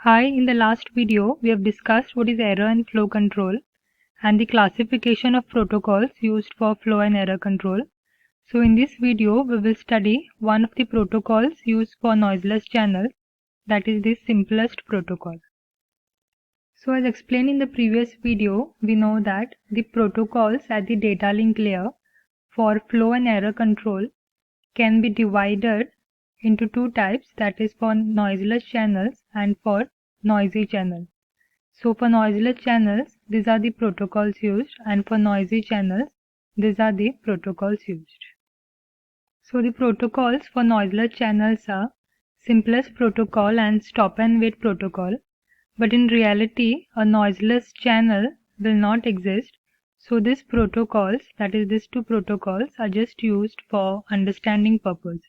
Hi, in the last video, we have discussed what is error and flow control and the classification of protocols used for flow and error control. So in this video, we will study one of the protocols used for noiseless channels, that is the simplest protocol. So as explained in the previous video, we know that the protocols at the data link layer for flow and error control can be divided into two types, that is for noiseless channels and for noisy channels. So for noiseless channels, these are the protocols used, and for noisy channels, these are the protocols used. So the protocols for noiseless channels are simplest protocol and stop and wait protocol, but in reality a noiseless channel will not exist. So these protocols, that is these two protocols, are just used for understanding purpose,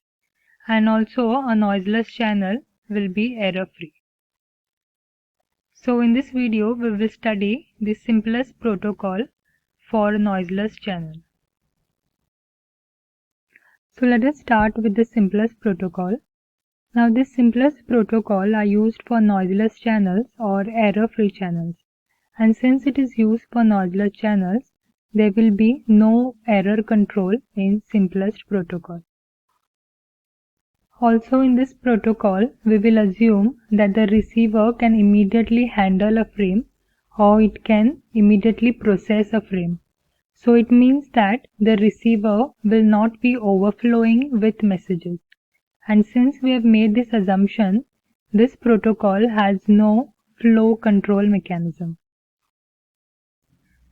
and also a noiseless channel will be error free. So in this video we will study the simplest protocol for noiseless channel. So let us start with the simplest protocol. Now this simplest protocol are used for noiseless channels or error free channels, and since it is used for noiseless channels, there will be no error control in simplest protocol. Also in this protocol, we will assume that the receiver can immediately handle a frame or it can immediately process a frame. So it means that the receiver will not be overflowing with messages. And since we have made this assumption, this protocol has no flow control mechanism.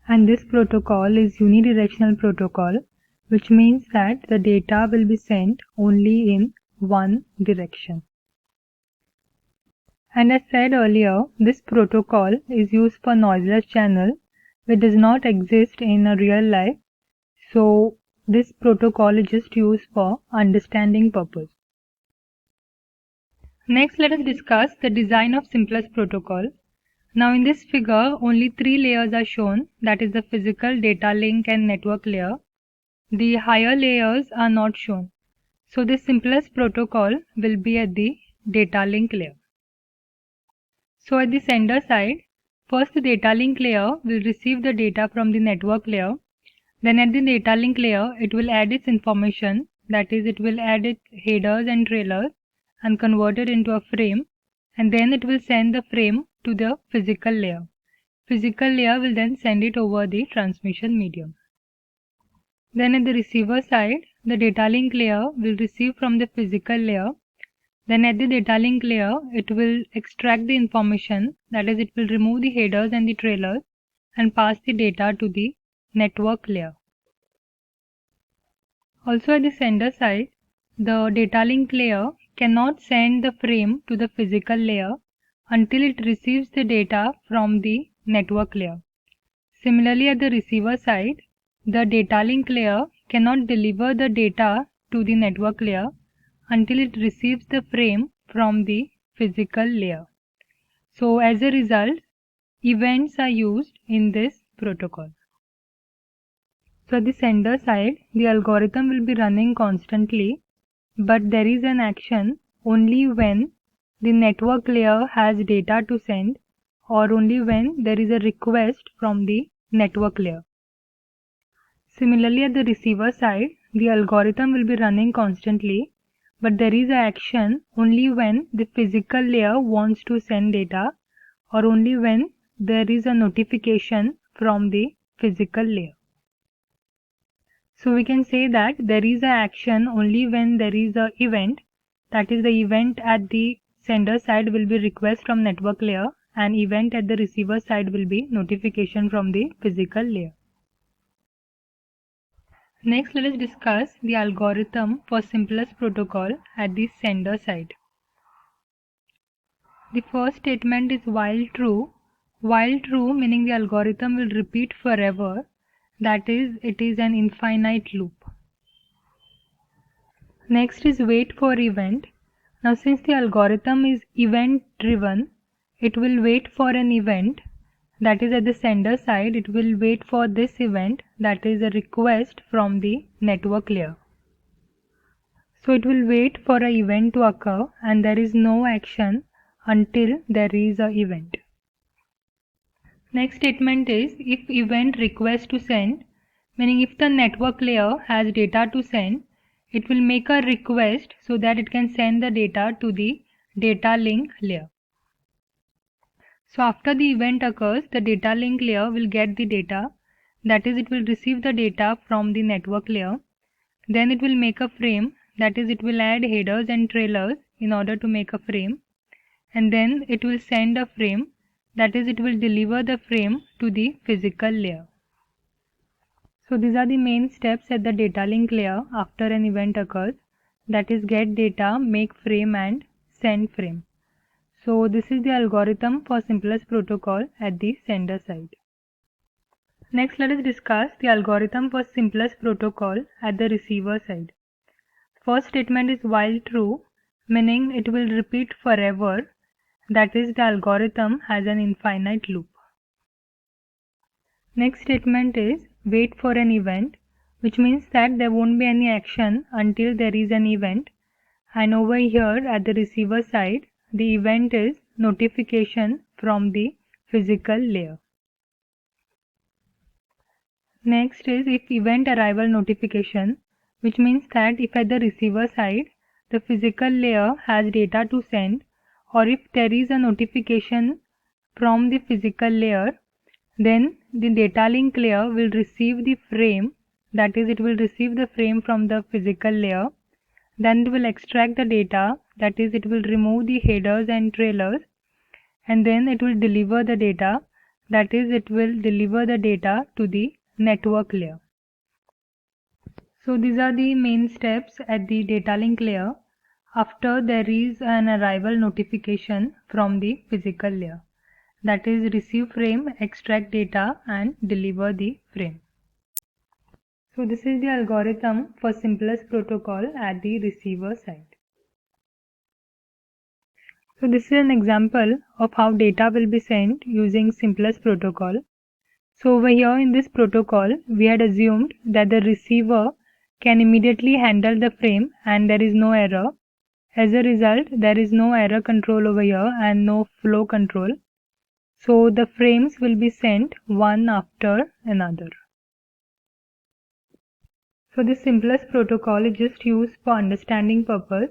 And this protocol is unidirectional protocol, which means that the data will be sent only in one direction. And as said earlier, this protocol is used for noiseless channel which does not exist in a real life. So this protocol is just used for understanding purpose. Next, let us discuss the design of simplest protocol. Now in this figure, only three layers are shown, that is the physical, data link and network layer. The higher layers are not shown. So the simplest protocol will be at the data link layer. So at the sender side, first the data link layer will receive the data from the network layer. Then at the data link layer, it will add its information, that is it will add its headers and trailers and convert it into a frame, and then it will send the frame to the physical layer. Physical layer will then send it over the transmission medium. Then at the receiver side, the data link layer will receive from the physical layer. Then at the data link layer, it will extract the information, that is it will remove the headers and the trailers and pass the data to the network layer. Also at the sender side, the data link layer cannot send the frame to the physical layer until it receives the data from the network layer. Similarly, at the receiver side, the data link layer cannot deliver the data to the network layer until it receives the frame from the physical layer. So as a result, events are used in this protocol. So at the sender side, the algorithm will be running constantly, but there is an action only when the network layer has data to send or only when there is a request from the network layer. Similarly, at the receiver side, the algorithm will be running constantly, but there is an action only when the physical layer wants to send data or only when there is a notification from the physical layer. So we can say that there is an action only when there is an event, that is the event at the sender side will be request from network layer and event at the receiver side will be notification from the physical layer. Next, let us discuss the algorithm for simplest protocol at the sender side. The first statement is while true. While true meaning the algorithm will repeat forever, that is, it is an infinite loop. Next is wait for event. Now since the algorithm is event driven, it will wait for an event, that is at the sender side it will wait for this event, that is a request from the network layer. So it will wait for an event to occur and there is no action until there is an event. Next statement is if event request to send, meaning if the network layer has data to send, it will make a request so that it can send the data to the data link layer. So after the event occurs, the data link layer will get the data, that is it will receive the data from the network layer. Then it will make a frame, that is it will add headers and trailers in order to make a frame. And then it will send a frame, that is it will deliver the frame to the physical layer. So these are the main steps at the data link layer after an event occurs, that is get data, make frame and send frame. So this is the algorithm for simplest protocol at the sender side. Next let us discuss the algorithm for simplest protocol at the receiver side. First statement is while true, meaning it will repeat forever, that is the algorithm has an infinite loop. Next statement is wait for an event, which means that there won't be any action until there is an event, and over here at the receiver side the event is notification from the physical layer. Next is if event arrival notification, which means that if at the receiver side the physical layer has data to send, or if there is a notification from the physical layer, then the data link layer will receive the frame, that is it will receive the frame from the physical layer. Then it will extract the data, that is it will remove the headers and trailers, and then it will deliver the data, that is it will deliver the data to the network layer. So these are the main steps at the data link layer after there is an arrival notification from the physical layer, that is receive frame, extract data and deliver the frame. So this is the algorithm for simplest protocol at the receiver side. So this is an example of how data will be sent using simplest protocol. So over here in this protocol, we had assumed that the receiver can immediately handle the frame and there is no error. As a result, there is no error control over here and no flow control. So the frames will be sent one after another. So this simplest protocol is just used for understanding purpose.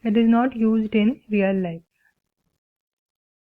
It is not used in real life.